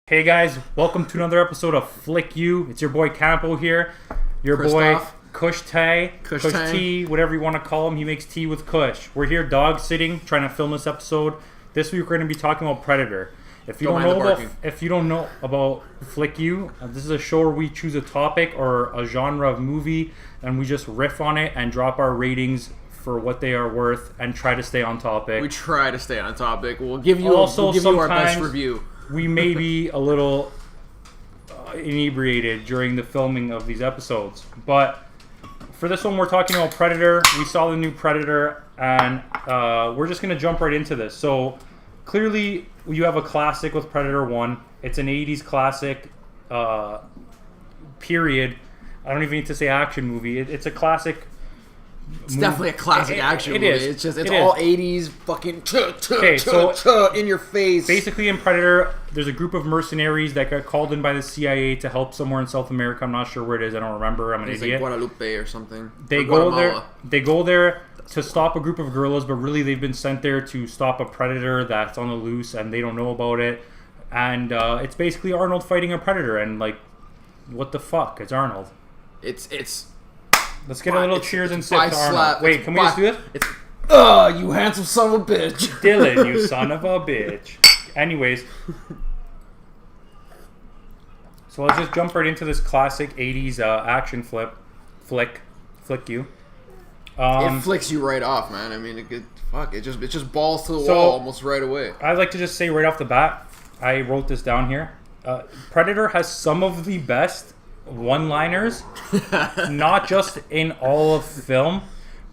Hey guys, welcome to another episode of Flick You. It's your boy Campo here. Your boy Christoph. Kush Tay, Kush Kush Tay. T, whatever you want to call him. He makes tea with Kush. We're here dog sitting, trying to film this episode. This week we're going to be talking about Predator. If you don't know about Flick You, this is a show where we choose a topic or a genre of movie and we just riff on it and drop our ratings for what they are worth and try to stay on topic. We try to stay on topic. We'll give you Also, our best sometimes review. We may be a little inebriated during the filming of these episodes, but for this one we're talking about Predator. We saw the new Predator and we're just going to jump right into this. So clearly you have a classic with Predator 1. It's an 80s classic, period. I don't even need to say action movie. It's a classic. It's definitely a classic action movie. Is. It's It all is. 80s fucking in your face. Basically, in Predator, there's a group of mercenaries that got called in by the CIA to help somewhere in South America. I'm not sure where it is. I don't remember. I'm an It's idiot. like Guadalupe or something. They Or go there. Guatemala. They go there to stop a group of guerrillas, but really they've been sent there to stop a predator that's on the loose, and they don't know about it. And it's basically Arnold fighting a predator, and like, what the fuck? It's Arnold. It's Let's get a little cheers and sip to Arnold. slap. Wait, can we just do this? It's you handsome son of a bitch. Dylan, you son of a bitch. Anyways, so let's just jump right into this classic 80s action flick you. It flicks you right off, man. I mean, it just balls to the So- wall almost right away. I'd like to just say right off the bat, I wrote this down here. Predator has some of the best one-liners, not just in all of film,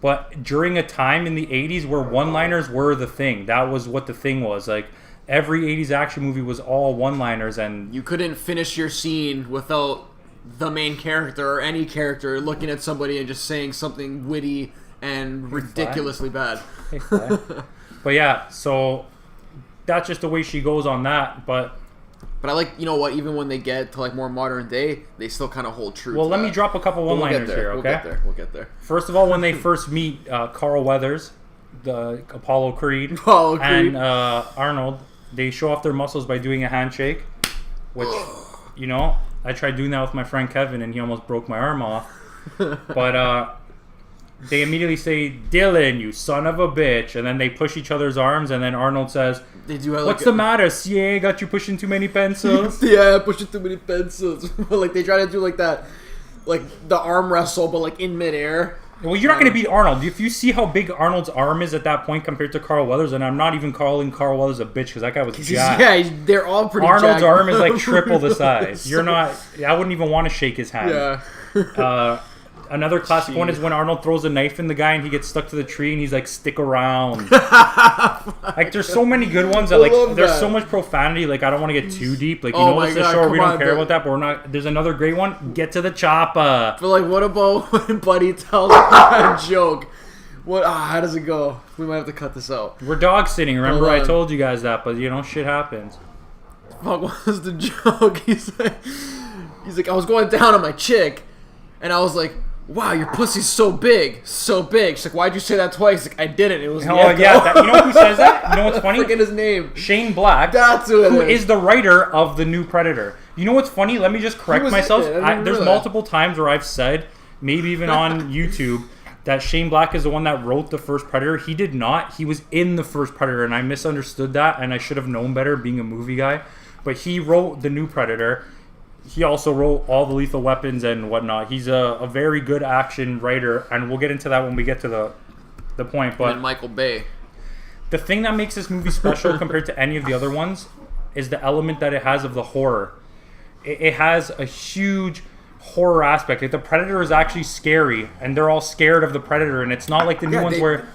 but during a time in the 80s where one-liners were the thing. That was what the thing was. Like, every 80s action movie was all one-liners, and You couldn't finish your scene without the main character or any character looking at somebody and just saying something witty and ridiculously bad. but yeah, so that's just the way she goes on that. But But I like, you know what, even when they get to like more modern day, they still kind of hold true well, to let that. me drop a couple But one-liners here, okay? We'll get there. First of all, when they first meet Carl Weathers, the Apollo Creed, Apollo Creed. and Arnold, they show off their muscles by doing a handshake, which, you know, I tried doing that with my friend Kevin, and he almost broke my arm off. But they immediately say, "Dylan, you son of a bitch," and then they push each other's arms, and then Arnold says, They do have "What's the matter? CIA got you pushing too many pencils?" Yeah, pushing too many pencils. Like they try to do like that, like the arm wrestle, but like in midair. Well, you're not going to beat Arnold. If you see how big Arnold's arm is at that point compared to Carl Weathers, and I'm not even calling Carl Weathers a bitch because that guy was jacked. Yeah, they're all pretty. Arnold's jacked. arm is like triple the size. You're not. I wouldn't even want to shake his hand. Yeah. Another classic one is when Arnold throws a knife in the guy and he gets stuck to the tree and he's like, "Stick around." Like, there's so many good ones that like love there's that. so much profanity. Like, I don't want to get too deep. Like, you Oh know, my it's a God, show where we come don't on, care dude. about that, but we're not. There's another great one. Get to the chopper. But like, what about when Buddy tells a joke? What? How does it go? We might have to cut this out. We're dog sitting. Remember, Hold I on. told you guys that, but you know, shit happens. Fuck, what was the joke? He's like, I was going down on my chick, and I was like, wow, your pussy's so big, so big. She's like, why'd you say that twice? Like, I didn't. It was Oh the echo. yeah, you know who says that? You know what's funny? Forget his name. Shane Black, That's who it who is. is the writer of the new Predator. You know what's funny? Let me just correct was myself. in it. I didn't There's know that. multiple times where I've said, maybe even on YouTube, that Shane Black is the one that wrote the first Predator. He did not. He was in the first Predator, and I misunderstood that, and I should have known better being a movie guy. But he wrote the new Predator. He also wrote all the Lethal Weapons and whatnot. He's a very good action writer, and we'll get into that when we get to the point. But And Michael Bay. the thing that makes this movie special compared to any of the other ones is the element that it has of the horror. It has a huge horror aspect. Like, the Predator is actually scary, and they're all scared of the Predator, and it's not like the new ones where...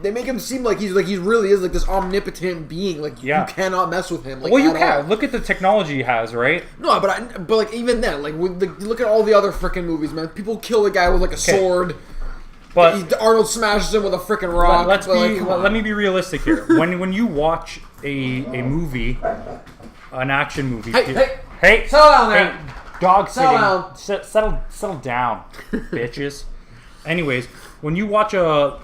They make him seem like he really is like this omnipotent being. Like Yeah. you cannot mess with him. Like, Well, you at can. all. Look at the technology he has, right? No, but like even then, like with look at all the other freaking movies, man. People kill a guy with like a sword. But Arnold smashes him with a freaking rock. let's but, like, be. come on. Let me be realistic here. When you watch a movie, an action movie... Hey, settle down there. Hey, dog sitting. Settle down. Settle down, bitches. Anyways, when you watch a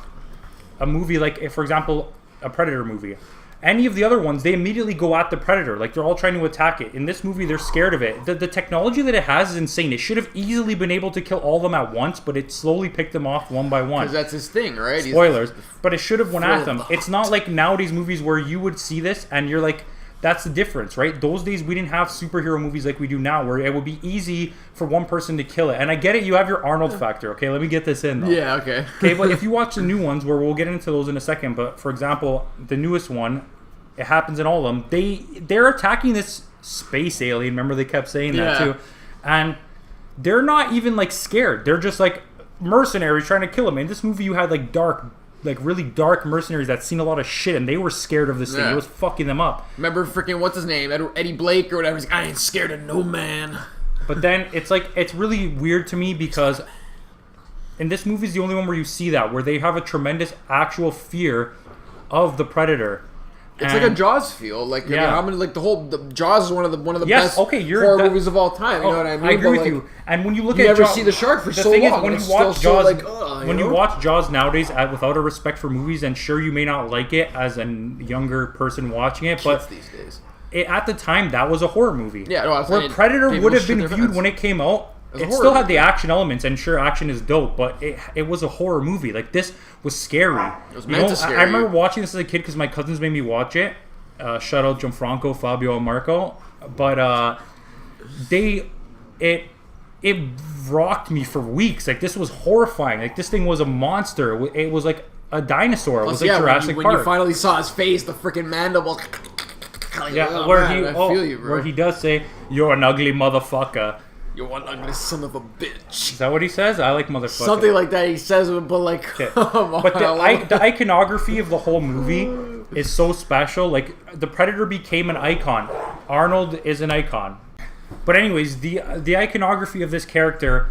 movie like, for example, a Predator movie, Any of the other ones, they immediately go at the predator. Like, they're all trying to attack it. In this movie, they're scared of it. The technology that it has is insane. It should have easily been able to kill all of them at once, but it slowly picked them off one by one. Because that's his thing, right? Spoilers. But it should have went at them. Full. It's not like nowadays movies where you would see this and you're like, that's the difference, right? Those days we didn't have superhero movies like we do now, where it would be easy for one person to kill it. And I get it, you have your Arnold factor, okay? Let me get this in, though. Yeah, okay. Okay, but if you watch the new ones, where we'll get into those in a second, but for example, the newest one, it happens in all of them. They're attacking this space alien. Remember, they kept saying that too, and they're not even like scared. They're just like mercenaries trying to kill him. In this movie, you had like really dark mercenaries that seen a lot of shit, and they were scared of this thing. It was fucking them up. Remember freaking what's his name, Eddie Blake or whatever? He's like, I ain't scared of no man. But then it's really weird to me because in this movie is the only one where you see that, where they have a tremendous actual fear of the predator. It's like a Jaws feel, like how many like the Jaws is one of the best horror movies of all time. You know what I mean? I agree with you. And when you look you at never see the shark for so long. When you watch Jaws, you watch Jaws nowadays without a respect for movies, and sure, you may not like it as a younger person watching it, but these days, at the time that was a horror movie. Yeah, no, where Predator would have been viewed when it came out. It still had the action elements, and sure, action is dope, but it was a horror movie. Like, this was scary. It was meant to scare I remember watching this as a kid because my cousins made me watch it. Shout out Gianfranco, Fabio, and Marco. But it rocked me for weeks. Like, this was horrifying. Like, this thing was a monster. It was like a dinosaur. It was like Jurassic Park. When you finally saw his face, the freaking mandible. Yeah, where he does say, "You're an ugly motherfucker." You're one ugly son of a bitch. Is that what he says? I like motherfucker. Something like that he says, but like, come on. But the iconography of the whole movie is so special. Like, the Predator became an icon. Arnold is an icon. But anyways, the iconography of this character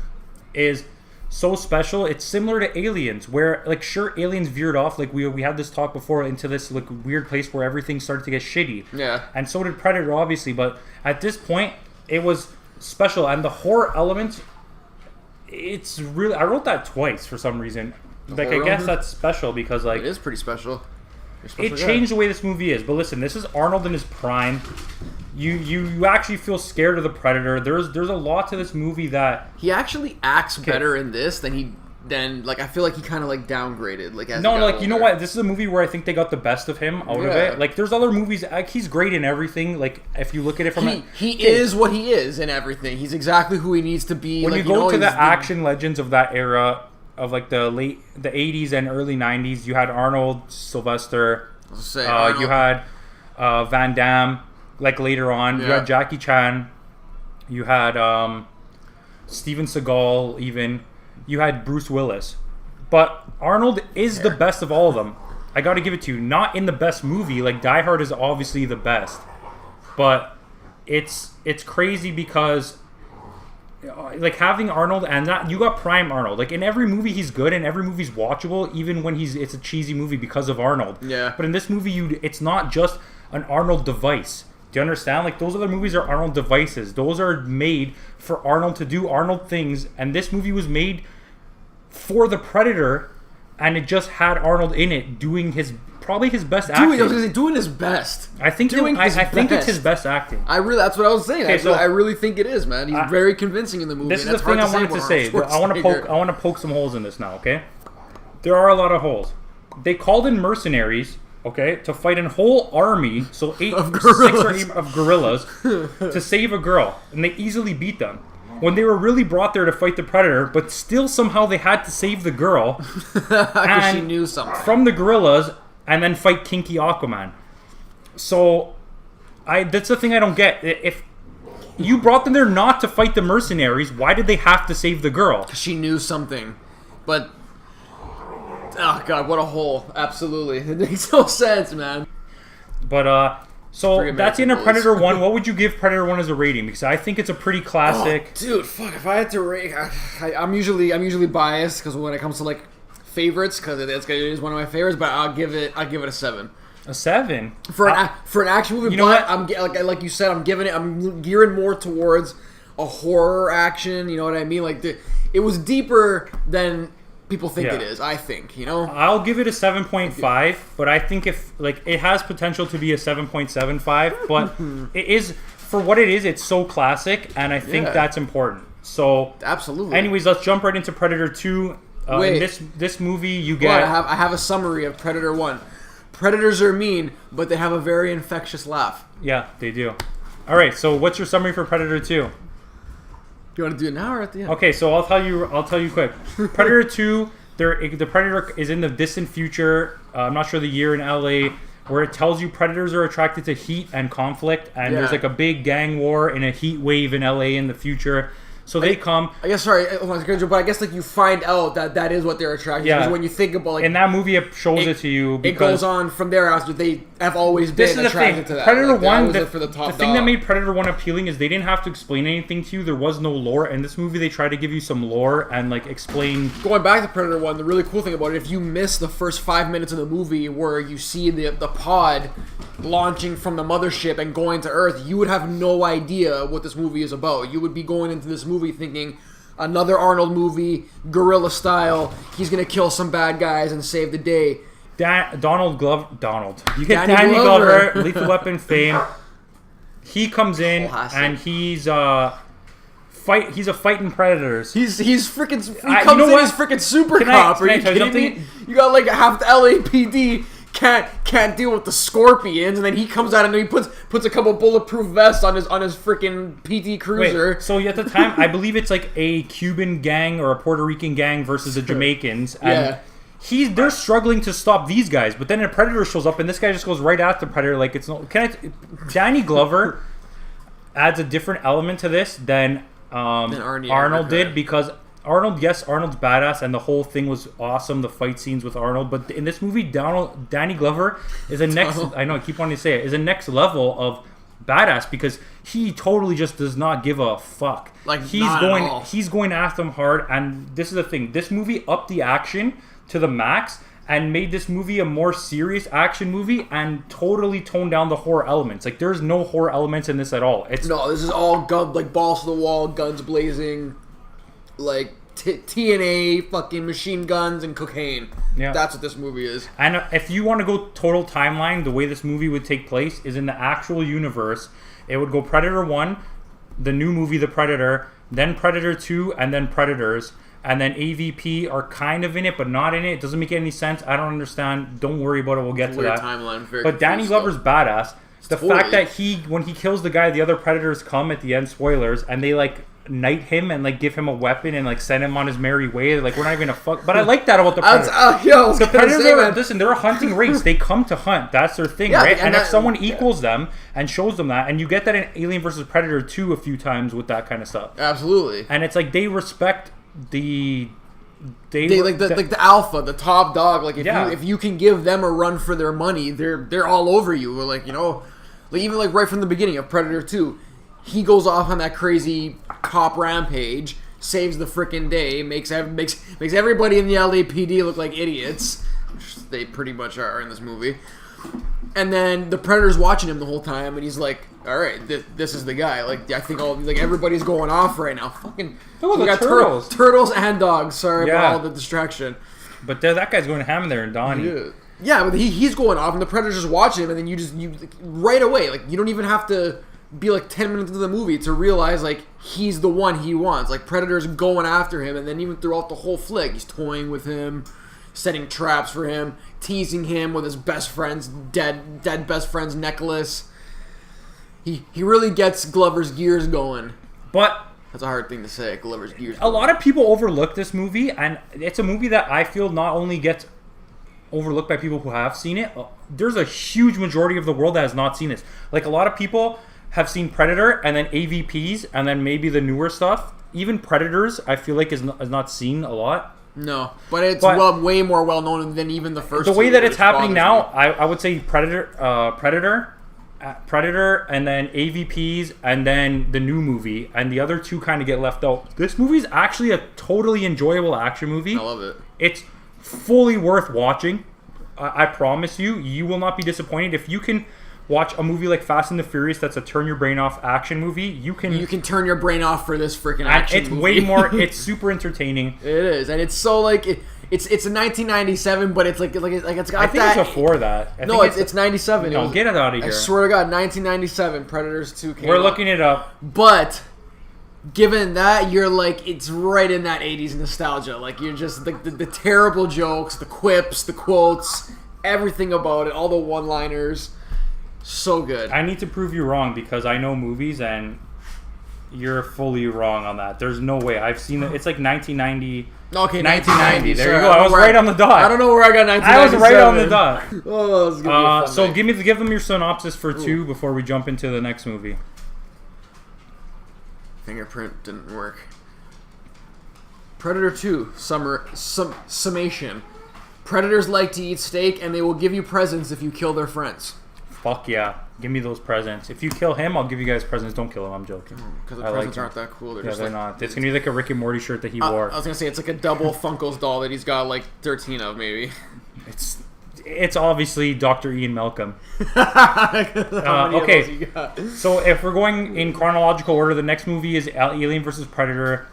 is so special. It's similar to Aliens, where, like, sure, Aliens veered off. Like, we had this talk before, into this like weird place where everything started to get shitty. Yeah. And so did Predator, obviously. But at this point, it was special, and the horror element, it's really, I wrote that twice for some reason. Like, I guess that's special because, like, it is pretty special. It changed the way this movie is. But listen, this is Arnold in his prime. You actually feel scared of the Predator. There's a lot to this movie that he actually acts better in this than like, I feel like he kind of like downgraded. Like, as you know what? This is a movie where I think they got the best of him out of it. Like, there's other movies. Like, he's great in everything. Like, if you look at it from he is what he is in everything. He's exactly who he needs to be. When like, you go to the action legends of that era, of like the 80s and early 90s, you had Arnold, Sylvester. Arnold. You had Van Damme. Like, later on, you had Jackie Chan. You had Steven Seagal. Even you had Bruce Willis. But Arnold is the best of all of them. I got to give it to you. Not in the best movie. Like, Die Hard is obviously the best, but it's crazy because, like, having Arnold, and that you got prime Arnold. Like, in every movie he's good, and every movie's watchable, even when it's a cheesy movie because of Arnold. Yeah. But in this movie, it's not just an Arnold device. Do you understand? Like, those other movies are Arnold devices. Those are made for Arnold to do Arnold things, and this movie was made for the Predator, and it just had Arnold in it doing probably his best acting. Doing his best. I think it's his best acting. That's what I was saying. Okay, I really think it is, man. He's very convincing in the movie. This is the thing I wanted to say. I want to poke some holes in this now. Okay, there are a lot of holes. They called in mercenaries, okay, to fight a whole army, so 6 or 8 of gorillas, to save a girl, and they easily beat them. When they were really brought there to fight the Predator, but still somehow they had to save the girl because she knew something from the gorillas, and then fight Kinky Aquaman. So, that's the thing I don't get. If you brought them there not to fight the mercenaries, why did they have to save the girl? Because she knew something. But, oh god, what a hole! Absolutely, it makes no sense, man. But so that's the end of Predator 1. What would you give Predator 1 as a rating? Because I think it's a pretty classic. Oh, dude, fuck! If I had to rate, I'm usually biased because when it comes to like favorites, because it is one of my favorites. But I'll give it a 7. A 7 for an action movie. You know what? I'm like you said, I'm gearing more towards a horror action. You know what I mean? Like it was deeper than people think Yeah. it is. I think, you know. I'll give it a 7.5, but I think if like it has potential to be a 7.75, but it is for what it is. It's so classic, and I think Yeah. that's important. So, Absolutely. anyways, let's jump right into Predator 2. Wait. In this movie, you Well, get I have a summary of Predator 1. Predators are mean, but they have a very infectious laugh. yeah, they do. All right, so what's your summary for Predator 2? Do you want to do it now or at the end? Okay, so I'll tell you quick. Predator 2, the Predator is in the distant future. I'm not sure the year in LA, where it tells you predators are attracted to heat and conflict, and there's Yeah. like a big gang war and a heat wave in LA in the future. So they come. I guess but I guess like you find out that is what they're attracted to. Yeah. Because when you think about like In that movie, it shows it to you it because goes on from there after they have always this been is the attracted thing. to that. Predator Like, they 1, always the, look for the top the thing that dog. made Predator 1 appealing is they didn't have to explain anything to you. There was no lore. In this movie, they try to give you some lore and like explain. Going back to Predator 1, the really cool thing about it, if you miss the first 5 minutes of the movie where you see the pod launching from the mothership and going to Earth, you would have no idea what this movie is about. You would be going into this movie thinking another Arnold movie, guerrilla style, he's going to kill some bad guys and save the day. Donald Glover. Donald. You get Danny Danny Glover. Glover, Lethal Weapon fame. He comes in Classic. and he's He's a fighting predators. He's freaking. He you comes know in. what? He's freaking super Can I- cop. can Are I you tell you kidding me? something? You got like half the LAPD can't deal with the scorpions, and then he comes out and he puts a couple bulletproof vests on his freaking PT Cruiser. Wait, so at the time, I believe it's like a Cuban gang or a Puerto Rican gang versus the Jamaicans, and they're struggling to stop these guys. But then a predator shows up, and this guy just goes right after predator. Like it's no. Danny Glover adds a different element to this than Arnold did, because Arnold's badass and the whole thing was awesome, the fight scenes with Arnold, but in this movie Danny Glover is a next I know I keep wanting to say it, is a next level of badass, because he totally just does not give a fuck. Like, not at all. He's going after them hard, and this is the thing, this movie upped the action to the max and made this movie a more serious action movie and totally toned down the horror elements. Like, there's no horror elements in this at all. No, this is all gun, like balls to the wall, guns blazing, like TNA, fucking machine guns and cocaine. Yeah. That's what this movie is. And if you want to go total timeline, the way this movie would take place is in the actual universe. It would go Predator 1, the new movie The Predator, then Predator 2, and then Predators. And then AVP are kind of in it, but not in it. It doesn't make any sense. I don't understand. Don't worry about it. We'll get to Weird that. timeline. Very But Danny confused Glover's still. badass. The Totally. fact that when he kills the guy, the other Predators come at the end, spoilers, and they like knight him and like give him a weapon and like send him on his merry way. Like, we're not even gonna fuck. But I like that about the Predator. I was The gonna Predators say, are, man. listen, they're a hunting race. They come to hunt. That's their thing, Yeah, right? and And if that- someone equals them and shows them that, and you get that in Alien vs. Predator 2 a few times with that kind of stuff. Absolutely. And it's like they respect the... They like the alpha, the top dog. Like Yeah. if you can give them a run for their money, they're all over you. Like, you know, like even like right from the beginning of Predator 2, he goes off on that crazy cop rampage, saves the frickin' day, makes everybody in the LAPD look like idiots, which they pretty much are in this movie. And then the Predator's watching him the whole time, and he's like, "All right, this is the guy." Like, I think everybody's going off right now. Fucking, Oh, we the got turtles. turtles and dogs. Sorry Yeah. about all the distraction. But that guy's going ham there, and Donnie. Yeah, but he's going off, and the Predator's just watching him, and then you right away, like, you don't even have to be like 10 minutes into the movie to realize like he's the one he wants. Like, Predator's going after him, and then even throughout the whole flick, he's toying with him, setting traps for him, teasing him with his best friend's dead best friend's necklace. He really gets Glover's gears going. But That's a hard thing to say. Glover's gears. a lot of people overlook this movie, and it's a movie that I feel not only gets overlooked by people who have seen it, there's a huge majority of the world that has not seen this. Like, a lot of people have seen Predator and then AVPs and then maybe the newer stuff. Even Predators, I feel like is not seen a lot. No, but it's But- way more well known than even the first. The way two, that it's which happening bothers now, me. I would say Predator, and then AVPs, and then the new movie, and the other two kind of get left out. This movie is actually a totally enjoyable action movie. I love it. It's fully worth watching. I promise you, you will not be disappointed. If you can watch a movie like Fast and the Furious that's a turn your brain off action movie, you can turn your brain off for this freaking and action it's movie. way more, it's super entertaining. It is, and it's so like It's a 1997, but it's like it's got I think that. it's before that. No, it's 97. No, get it out of I here. swear to God, 1997, Predators 2 came We're out. looking it up. But given that, you're like, it's right in that 80s nostalgia. Like, you're just like the terrible jokes, the quips, the quotes, everything about it, all the one-liners. So good. I need to prove you wrong because I know movies and you're fully wrong on that. There's no way. I've seen it. It's like 1990. Okay, 1990. There sorry, you go. I was right on the dot. I don't know where I got 1997. I was right on the dot. Oh, this is gonna be a fun So night. give them your synopsis for 2 before we jump into the next movie. Fingerprint didn't work. Predator 2, summation. Predators like to eat steak, and they will give you presents if you kill their friends. Fuck yeah. Give me those presents. If you kill him, I'll give you guys presents. Don't kill him. I'm joking. Because the I presents like aren't that cool. They're Yeah, just they're like, not. It's going to be like a Rick and Morty shirt that he wore. I was going to say, it's like a double Funko's doll that he's got like 13 of, maybe. It's obviously Dr. Ian Malcolm. How many of okay. those you got? So if we're going in chronological order, the next movie is Alien vs. Predator.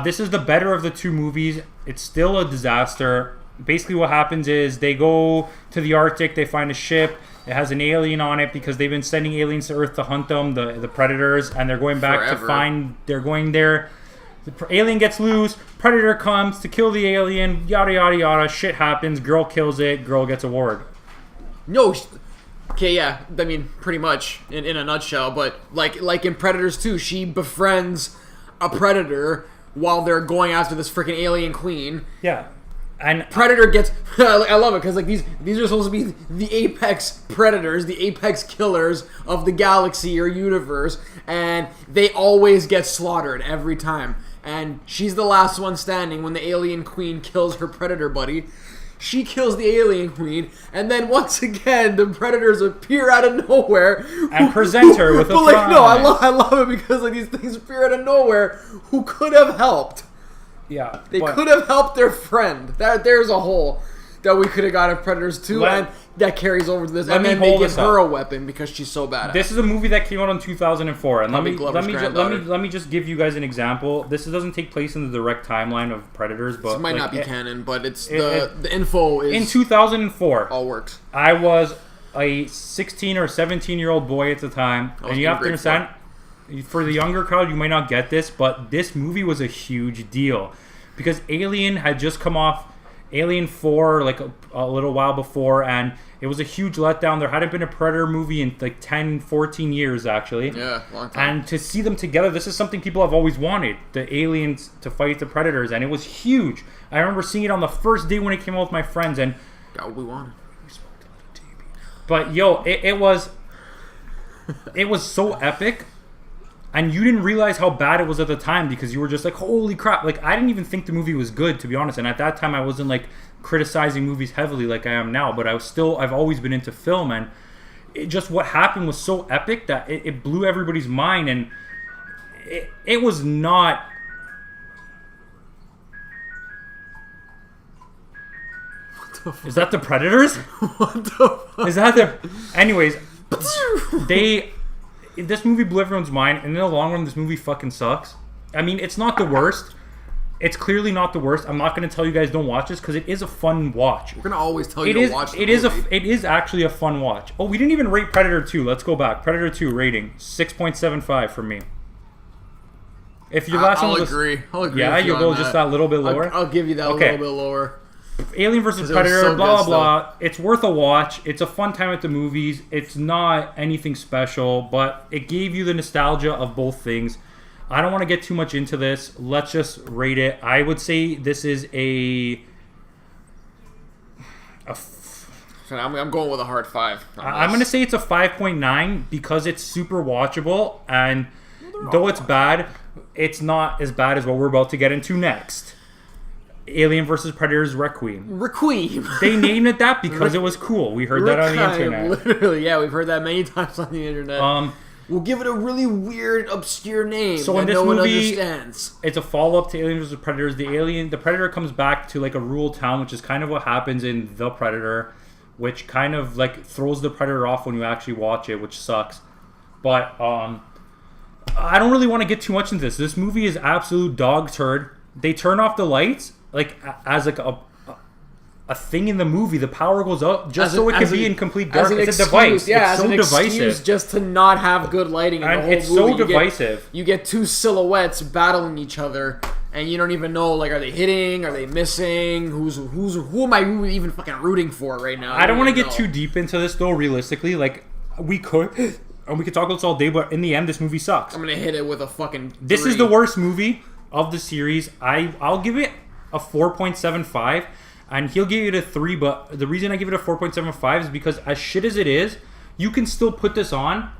This is the better of the 2 movies. It's still a disaster. Basically what happens is they go to the Arctic, they find a ship. It has an alien on it because they've been sending aliens to Earth to hunt them, the Predators, and they're going back Forever. to find... They're going there. The alien gets loose. Predator comes to kill the alien. Yada, yada, yada. Shit happens. Girl kills it. Girl gets a ward. No. Okay, yeah. I mean, pretty much in a nutshell. But like in Predators 2, she befriends a predator while they're going after this freaking alien queen. Yeah. And Predator gets... I love it because like these are supposed to be the apex predators, the apex killers of the galaxy or universe, and they always get slaughtered every time. And she's the last one standing when the alien queen kills her predator buddy. She kills the alien queen, and then once again the predators appear out of nowhere and present her with a but like prize. no, I love it because like these things appear out of nowhere. Who could have helped? Yeah. They but- could have helped their friend. There's a hole that we could have got in Predators 2, and that carries over to this. Let And me then they hold give this her up. a weapon because she's so bad. This is a movie that came out in 2004, and Tommy Glover's granddaughter. let me just give you guys an example. This doesn't take place in the direct timeline of Predators, but This might like, not be canon, but it's it- the info is in 2004. all works. I was a 16 or 17-year-old boy at the time, was and you in have to grade understand. For the younger crowd, you might not get this, but this movie was a huge deal because Alien had just come off Alien 4 like a little while before, and it was a huge letdown. There hadn't been a Predator movie in like 10, 14 years, actually. Yeah, long time. And to see them together, this is something people have always wanted, the aliens to fight the Predators, and it was huge. I remember seeing it on the first day when it came out with my friends, and Got what we wanted. but yo, it was so epic. And you didn't realize how bad it was at the time because you were just like, holy crap. Like, I didn't even think the movie was good, to be honest. And at that time, I wasn't, like, criticizing movies heavily like I am now. But I've always been into film. And what happened was so epic that it blew everybody's mind. And it was not... Is that the Predators? What the fuck? Is that the... Anyways, this movie blew everyone's mind, and in the long run, this movie fucking sucks. I mean, it's not the worst. It's clearly not the worst. I'm not going to tell you guys don't watch this because it is a fun watch. We're gonna always tell you It is. to watch the It is movie. it is actually a fun watch. Oh, we didn't even rate Predator 2. Let's go back. Predator 2 rating 6.75 for me. If your last I'll one was agree. I'll agree. yeah, with you you'll on go just that little bit lower. I'll give you that Okay. a little bit lower. Alien vs. 'Cause it was Predator, so blah, good blah, blah. It's worth a watch. It's a fun time at the movies. It's not anything special, but it gave you the nostalgia of both things. I don't want to get too much into this. Let's just rate it. I would say this is So I'm going with a hard 5. I'm going to say it's a 5.9 because it's super watchable, and though it's bad, it's not as bad as what we're about to get into next. Alien vs. Predator's Requiem. Requiem. They named it that because it was cool. We heard that on the Requiem, internet. Literally, yeah, we've heard that many times on the internet. We'll give it a really weird, obscure name So that in this no one movie- understands. It's a follow-up to Alien vs. Predators. The Predator comes back to like a rural town, which is kind of what happens in The Predator, which kind of like throws the Predator off when you actually watch it, which sucks. But I don't really want to get too much into this. This movie is absolute dog turd. They turn off the lights, as like a thing in the movie. The power goes up just so it can be in complete dark. It's a device. Yeah, it's so divisive. Just to not have good lighting in the whole it's movie. so divisive. You get two silhouettes battling each other, and you don't even know, like, are they hitting? Are they missing? Who am I even fucking rooting for right now? I don't want to get too deep into this though. Realistically, like we could talk about this all day, but in the end, this movie sucks. I'm gonna hit it with a fucking. 3. This is the worst movie of the series. I'll give it a 4.75. And he'll give it a 3, but the reason I give it a 4.75 is because as shit as it is, you can still put this on.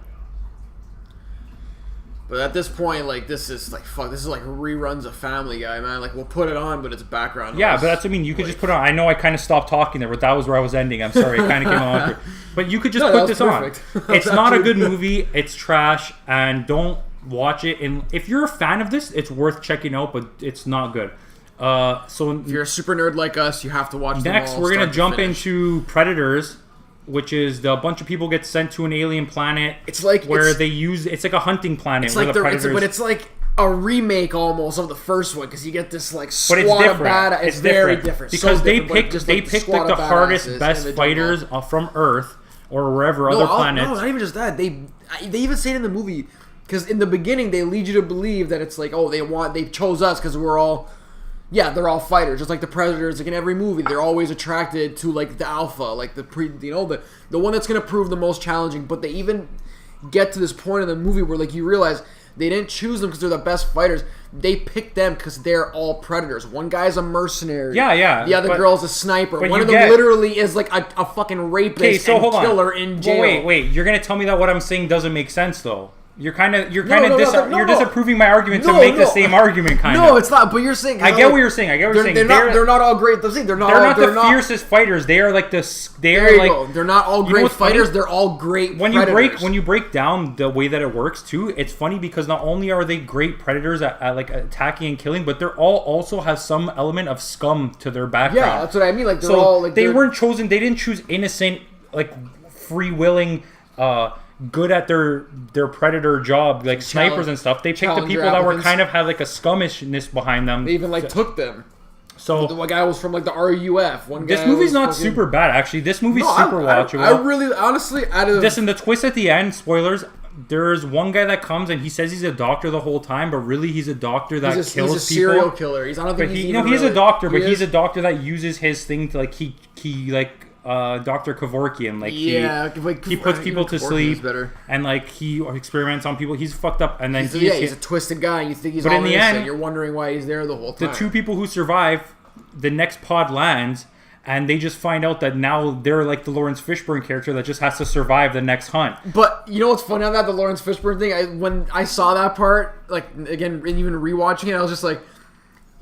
But at this point, like, this is like reruns of Family Guy, man. Like, we'll put it on, but it's background. Yeah, but that's what I mean. You could just put it on. I know I kind of stopped talking there, but that was where I was ending. I'm sorry. It kind of came on awkward. But you could just put this on. It's not a good movie. It's trash, and don't watch it. And if you're a fan of this, it's worth checking out, but it's not good. So if you're a super nerd like us, you have to watch them next. all, We're gonna jump finish. into Predators, which is a bunch of people get sent to an alien planet. It's like it's like a hunting planet. It's where like the Predators, but it's like a remake almost of the first one because you get this like but squad it's different. of badass. It's very different because so they different, picked like the hardest, best fighters from Earth or wherever other planets. No, not even just that. They even say it in the movie because in the beginning they lead you to believe that it's like, oh, they chose us because we're all. Yeah, they're all fighters, just like the Predators. Like in every movie, they're always attracted to like the alpha, like the one that's gonna prove the most challenging. But they even get to this point in the movie where like you realize they didn't choose them because they're the best fighters. They picked them because they're all Predators. One guy's a mercenary. Yeah. The other girl's a sniper. One of them literally is like a fucking rapist and killer in jail. Wait. You're gonna tell me that what I'm saying doesn't make sense though? You're disapproving my argument to make the same argument. No, it's not. But you're saying I get what you're saying. They're not all great. They're not the fiercest fighters. They are like this. They're not all great fighters. They're all great. When you break down the way that it works too, it's funny because not only are they great predators at like attacking and killing, but they're all also have some element of scum to their background. Yeah, that's what I mean. Like they're all like they weren't chosen. They didn't choose innocent, like free willing. Good at their predator job, like snipers and stuff. They picked the people that were kind of had like a scummishness behind them. They even like took them. So the one guy was from like the RUF. This movie's not super bad actually. This movie's super watchable. I really honestly out of this and the twist at the end. Spoilers. There's one guy that comes and he says he's a doctor the whole time, but really he's a doctor that kills people. He's a serial killer. He's he's a doctor, but he's a doctor that uses his thing to like he Dr. Kevorkian, like he puts people to sleep and like he experiments on people. He's fucked up, and then he's a twisted guy. And you think he's all innocent. And you're wondering why he's there the whole time. The two people who survive, the next pod lands, and they just find out that now they're like the Lawrence Fishburne character that just has to survive the next hunt. But you know what's funny about the Lawrence Fishburne thing? When I saw that part, like again, even rewatching it, I was just like.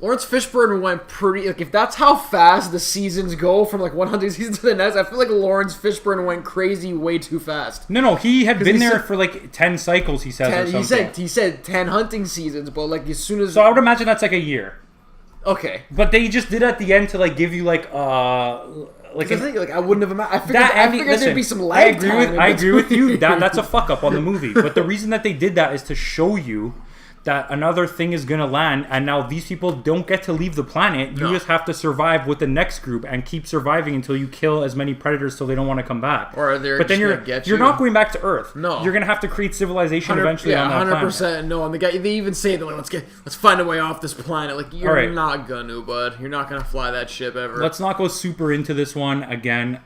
Lawrence Fishburne went pretty... Like, if that's how fast the seasons go from, like, 100 seasons to the next, I feel like Lawrence Fishburne went crazy way too fast. No, he had been there for, like, 10 cycles, he says, or something. He said 10 hunting seasons, but, like, as soon as... So I would imagine that's, like, a year. Okay. But they just did at the end to, like, give you, like, I wouldn't have imagined... I figured there'd be some lag time. I agree with you. That's a fuck-up on the movie. But the reason that they did that is to show you... that another thing is going to land, and now these people don't get to leave the planet. You just have to survive with the next group and keep surviving until you kill as many predators so they don't want to come back. Or but then you're not going back to Earth. No. You're going to have to create civilization eventually on that 100%, planet. No, and they even say that let's find a way off this planet. Like you're not gonna, bud. You're not gonna fly that ship ever. Let's not go super into this one again.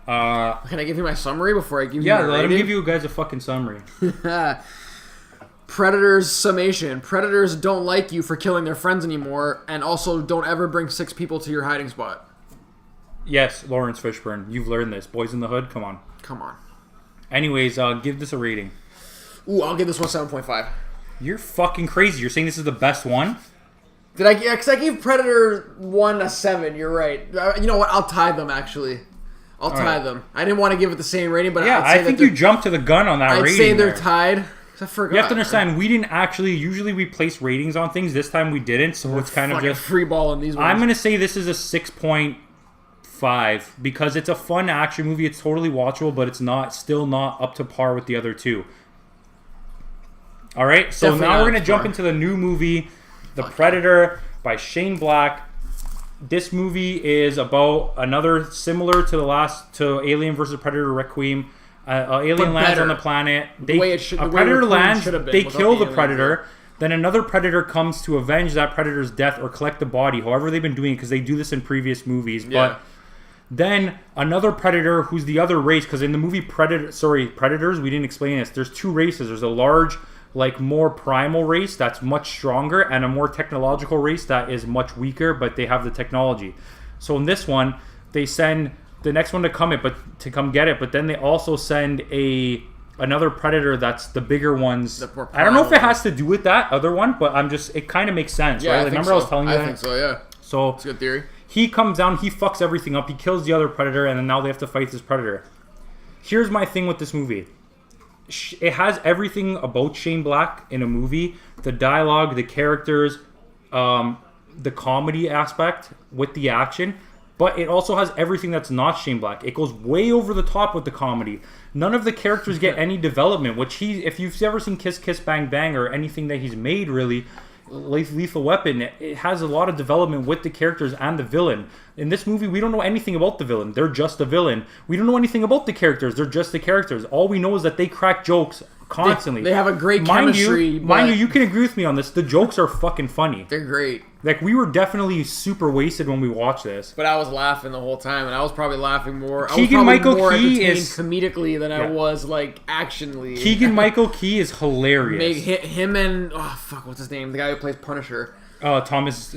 Can I give you my summary before I give you? Yeah, let him give you guys a fucking summary. Predators summation. Predators don't like you for killing their friends anymore, and also don't ever bring 6 people to your hiding spot. Yes, Lawrence Fishburne. You've learned this. Boys in the Hood, come on. Anyways, give this a rating. Ooh, I'll give this one 7.5. You're fucking crazy. You're saying this is the best one? Did I? Yeah, because I gave Predator 1 a 7. You're right. You know what? I'll tie them, actually. I'll tie them. I didn't want to give it the same rating, but yeah, I think you jumped to the gun on that rating. I'd say they're tied. I forgot. You have to understand, we didn't actually... Usually we place ratings on things. This time we didn't, so it's kind of just... free ball in these ones. I'm going to say this is a 6.5 because it's a fun action movie. It's totally watchable, but it's still not up to par with the other two. Alright, so now we're going to jump into the new movie, The Predator by Shane Black. this movie is about another similar to Alien versus Predator Requiem. Alien lands on the planet. A predator lands. They kill the predator. Then another predator comes to avenge that predator's death or collect the body. However, they've been doing it because they do this in previous movies. Yeah. But then another predator, who's the other race, because in the movie Predators, we didn't explain this. There's two races. There's a large, more primal race that's much stronger, and a more technological race that is much weaker, but they have the technology. So in this one, they send the next one to come get it, but then they also send another predator that's the bigger ones. I don't know if it has to do with that other one, but it kind of makes sense, right? I was telling you that? I think so, yeah. So it's a good theory. He comes down, he fucks everything up, he kills the other predator, and then now they have to fight this predator. Here's my thing with this movie. It has everything about Shane Black in a movie. The dialogue, the characters, the comedy aspect with the action. But it also has everything that's not Shane Black. It goes way over the top with the comedy. None of the characters get any development, if you've ever seen Kiss Kiss Bang Bang or anything that he's made really, Lethal Weapon, it has a lot of development with the characters and the villain. In this movie, we don't know anything about the villain. They're just a villain. We don't know anything about the characters. They're just the characters. All we know is that they crack jokes constantly. They have a great chemistry. Mind you, you can agree with me on this. The jokes are fucking funny. They're great. We were definitely super wasted when we watched this. But I was laughing the whole time, and I was probably laughing more. Keegan-Michael Key is comedically than I was actionally. Keegan-Michael Key is hilarious. Him and what's his name? The guy who plays Punisher. Not Thomas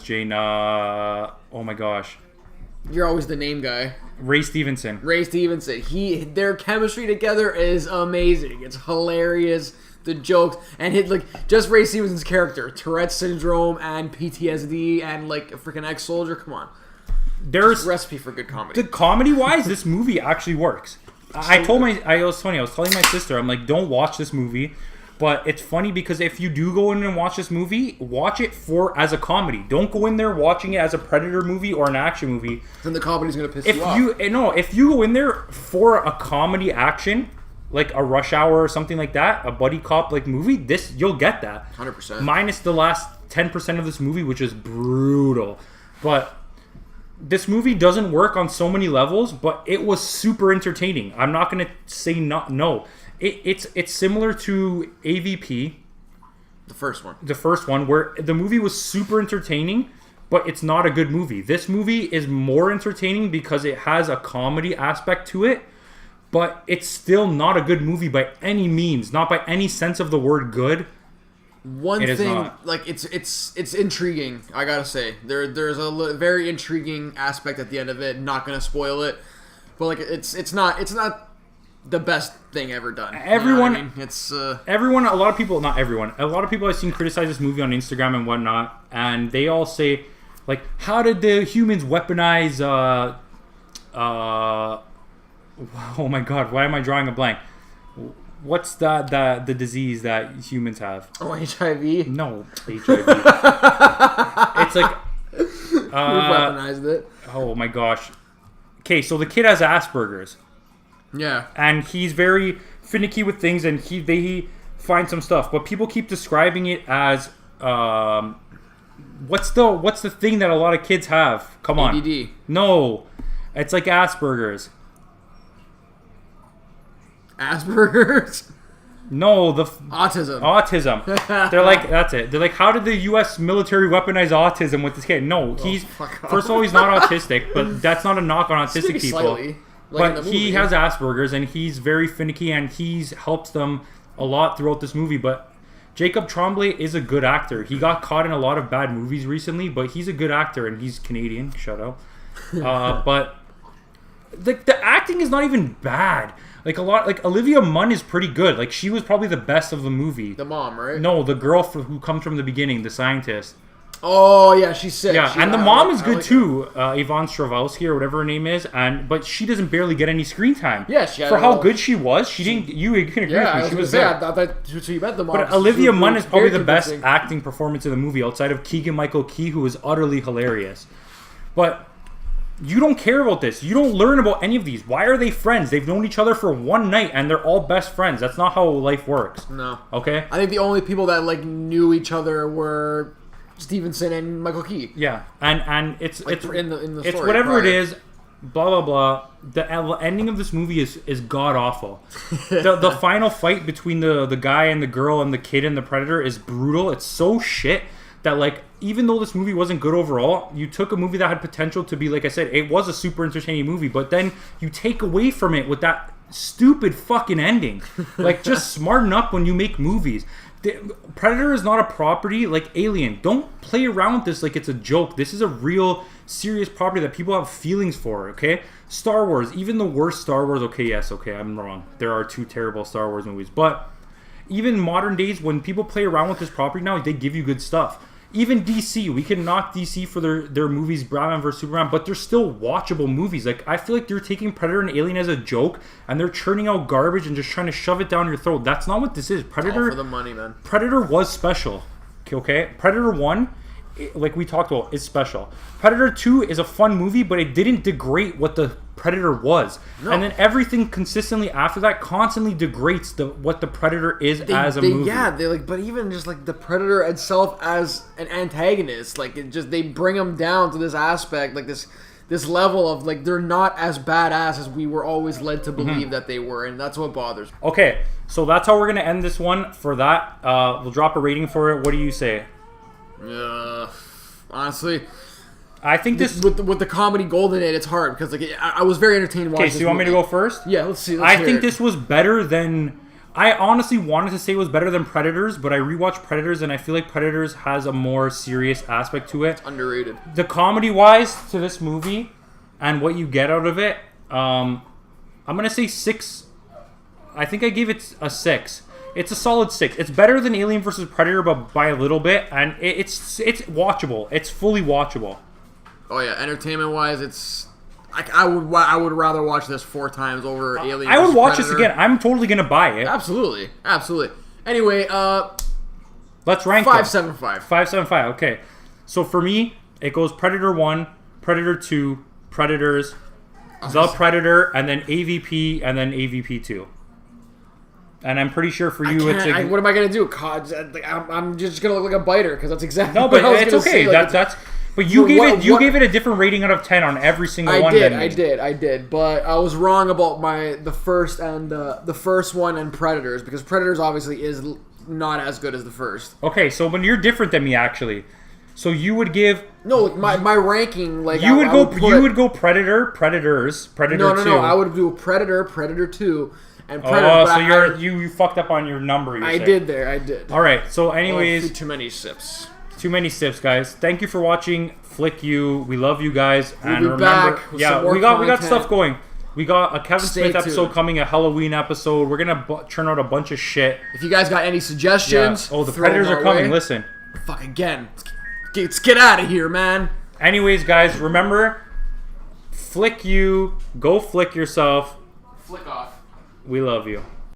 Jane. Oh my gosh. You're always the name guy. Ray Stevenson. Their chemistry together is amazing. It's hilarious. The jokes and just Ray Stevenson's character, Tourette's syndrome and PTSD and a freaking ex-soldier. Come on, there's recipe for good comedy. The comedy wise, this movie actually works. I was telling my sister, I'm like, don't watch this movie. But it's funny because if you do go in and watch this movie, watch it as a comedy. Don't go in there watching it as a Predator movie or an action movie. Then the comedy's gonna piss you off. If you go in there for a comedy action, like a Rush Hour or something like that, a buddy cop movie, you'll get that. 100%. Minus the last 10% of this movie, which is brutal. But this movie doesn't work on so many levels, but it was super entertaining. I'm not gonna say no. It's similar to AVP, the first one, where the movie was super entertaining, but it's not a good movie. This movie is more entertaining because it has a comedy aspect to it, but it's still not a good movie by any means, not by any sense of the word good. One thing, it's intriguing. I gotta say, there's a very intriguing aspect at the end of it. Not gonna spoil it, but it's not the best thing ever done. Everyone, you know what I mean? everyone. A lot of people, not everyone. A lot of people I've seen criticize this movie on Instagram and whatnot, and they all say, how did the humans weaponize? Oh my god, why am I drawing a blank? What's the disease that humans have? Oh, HIV? No, HIV. It's we weaponized it. Oh my gosh. Okay, so the kid has Asperger's. Yeah. And he's very finicky with things, and he finds some stuff, but people keep describing it as what's the thing that a lot of kids have? Come on. ADD. No. It's like Asperger's. Asperger's? No, autism. They're like, that's it. They're like, how did the U.S. military weaponize autism with this kid? No, first of all, he's not autistic, but that's not a knock on autistic people. Slightly, but he has Asperger's, and he's very finicky, and he's helps them a lot throughout this movie. But Jacob Tremblay is a good actor. He got caught in a lot of bad movies recently, but he's a good actor, and he's Canadian. Shout out. But the acting is not even bad. Olivia Munn is pretty good. She was probably the best of the movie. The mom, right? No, the girl who comes from the beginning, the scientist. Oh yeah, she's sick. Yeah, and the mom is good too, Yvonne Strahovski or whatever her name is, but she doesn't barely get any screen time. Yeah, she had for how good she was. She didn't. You can agree with me. She was there. So you met the mom. But Olivia Munn is probably the best acting performance in the movie outside of Keegan-Michael Key, who is utterly hilarious. But you don't care about this. You don't learn about any of these. Why are they friends? They've known each other for one night, and they're all best friends. That's not how life works. No. Okay? I think the only people that, knew each other were Stevenson and Michael Key. Yeah, and it's Like, in the it's story whatever prior. it is. Blah blah blah. The ending of this movie is god awful. The final fight between the guy and the girl and the kid and the predator is brutal. It's so shit that, like, even though this movie wasn't good overall, you took a movie that had potential to be, like I said, it was a super entertaining movie, but then you take away from it with that stupid fucking ending. Like, just smarten up when you make movies. Predator is not a property like Alien. Don't play around with this like it's a joke. This is a real serious property that people have feelings for, okay? Star Wars, even the worst Star Wars, okay, I'm wrong. There are 2 terrible Star Wars movies, but even modern days, when people play around with this property now, they give you good stuff. Even DC, we can knock DC for their movies, Batman vs Superman, but they're still watchable movies. Like, I feel like they're taking Predator and Alien as a joke, and they're churning out garbage and just trying to shove it down your throat. That's not what this is. Predator, All for the money, man. Predator was special. Okay? Predator 1, like we talked about, is special. Predator 2 is a fun movie, but it didn't degrade what the Predator was. No. And then everything consistently after that constantly degrades what the Predator is as a movie. Yeah, they like, but even just like the Predator itself as an antagonist, like it just they bring them down to this aspect, like this level of like they're not as badass as we were always led to believe that they were, and that's what bothers me. Okay, so that's how we're gonna end this one. For that, we'll drop a rating for it. What do you say? Honestly, I think this with the comedy gold in it, it's hard because like I was very entertained watching. Okay, so you want me to go first? Yeah, let's see. I think this was better than. I honestly wanted to say it was better than Predators, but I rewatched Predators and I feel like Predators has a more serious aspect to it. Underrated. The comedy wise to this movie and what you get out of it, I'm gonna say 6. I think I gave it a 6. It's a solid 6. It's better than Alien vs Predator, but by a little bit, and it's watchable. It's fully watchable. Oh yeah, entertainment wise, it's like I would rather watch this 4 times over Alien. I would watch Predator. this again. I'm totally gonna buy it. Absolutely. Anyway, let's rank 5.75. 5.75. Okay, so for me, it goes Predator 1, Predator 2, Predators, The Predator, and then AVP, and then AVP 2. And I'm pretty sure for you, it's like, what am I gonna do? God, I'm just gonna look like a biter because that's exactly. No, but what I was it's gonna okay. say. Like, That's. But you gave it a different rating out of 10 on every single one. I did. But I was wrong about the first one and Predators because Predators obviously is not as good as the first. Okay, so when you're different than me, actually, so you would give my ranking like you would go Predators, Predator 2. No. I would do Predator 2, and Predator. So you fucked up on your number. I did. All right. So, anyways, too many sips. Too many sips, guys. Thank you for watching Flick You. We love you guys. We'll and be remember, back with some more we got content. stuff going. We got a Kevin Stay Smith episode tuned. coming, a Halloween episode. We're gonna churn out a bunch of shit. If you guys got any suggestions, Oh, the throw Predators them are our coming. way. Listen. Fuck again. Let's get out of here, man. Anyways, guys, remember, Flick You. Go flick yourself. Flick off. We love you.